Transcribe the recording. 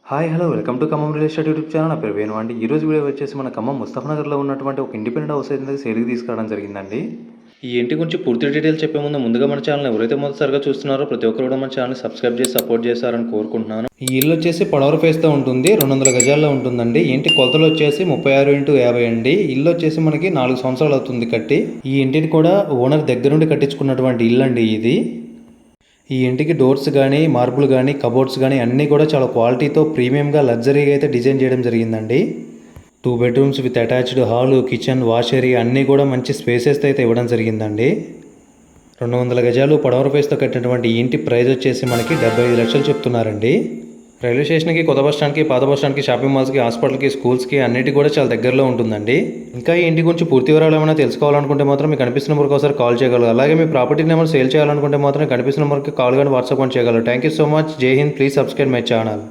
Hi hello welcome to Khammam real estate YouTube channel. నా పేరు వేణు అండి. ఈ రోజు వీడియో వచ్చేసి మన ఖమ్మం ముస్తఫానగర్లో ఉన్నటువంటి ఒక ఇండిపెండెంట్ హౌస్ అయితే సేల్కి తీసుకురావడం జరిగిందండి. ఈ ఇంటి గురించి పూర్తి డీటెయిల్స్ చెప్పే ముందుగా మన ఛానల్ ఎవరైతే మొదటిసారిగా చూస్తున్నారో ప్రతి ఒక్కరు కూడా మన ఛానల్ సబ్స్క్రైబ్ చేసి సపోర్ట్ చేస్తారని కోరుకుంటున్నాను. ఈ ఇల్లు వచ్చేసి పొడవర ఫేస్తో ఉంటుంది, 200 గజాల్లో ఉంటుందండి. ఇంటి కొలతలు వచ్చేసి 36x50 అండి. ఇల్లు వచ్చేసి మనకి 4 సంవత్సరాలు అవుతుంది కట్టి. ఈ ఇంటిని కూడా ఓనర్ దగ్గరుండి కట్టించుకున్నటువంటి ఇల్లు అండి ఇది. ఈ ఇంటికి డోర్స్ కానీ, మార్బుల్ కానీ, కబోర్డ్స్ కానీ అన్నీ కూడా చాలా క్వాలిటీతో ప్రీమియంగా లగ్జరీగా అయితే డిజైన్ చేయడం జరిగిందండి. 2 bedrooms with attached hall, kitchen, wash area అన్నీ కూడా మంచి స్పేసెస్తో అయితే ఇవ్వడం జరిగిందండి. 200 గజాలు పొడవర ఫేస్తో కట్టినటువంటి ఈ ఇంటి ప్రైస్ వచ్చేసి మనకి 75 లక్షలు చెప్తున్నారండి. రైల్వే స్టేషన్కి, కొత్త బస్ స్టాండ్కి, పాత బస్ స్టాండ్కి, షాపింగ్ మాల్స్కి, హాస్పిటల్కి, స్కూల్స్కి అన్నిటి కూడా చాలా దగ్గరలో ఉంటుందండి. ఇంకా ఈ ఇంటి గురించి పూర్తి వివరాలు ఏమైనా తెలుసుకోవాలనుకుంటే మాత్రం మీకు కనిపిస్తున్న నెంబర్కి ఒకసారి కాల్ చేయగలరు. అలాగే మీ ప్రాపర్టీ నెంబర్ సేల్ చేయాలనుకుంటే మాత్రం కనిపిస్తున్న నెంబర్కి కాల్ కానీ వాట్సాప్ కానీ చేయగలరు. Thank you so much. జై హింద్. Please subscribe my channel.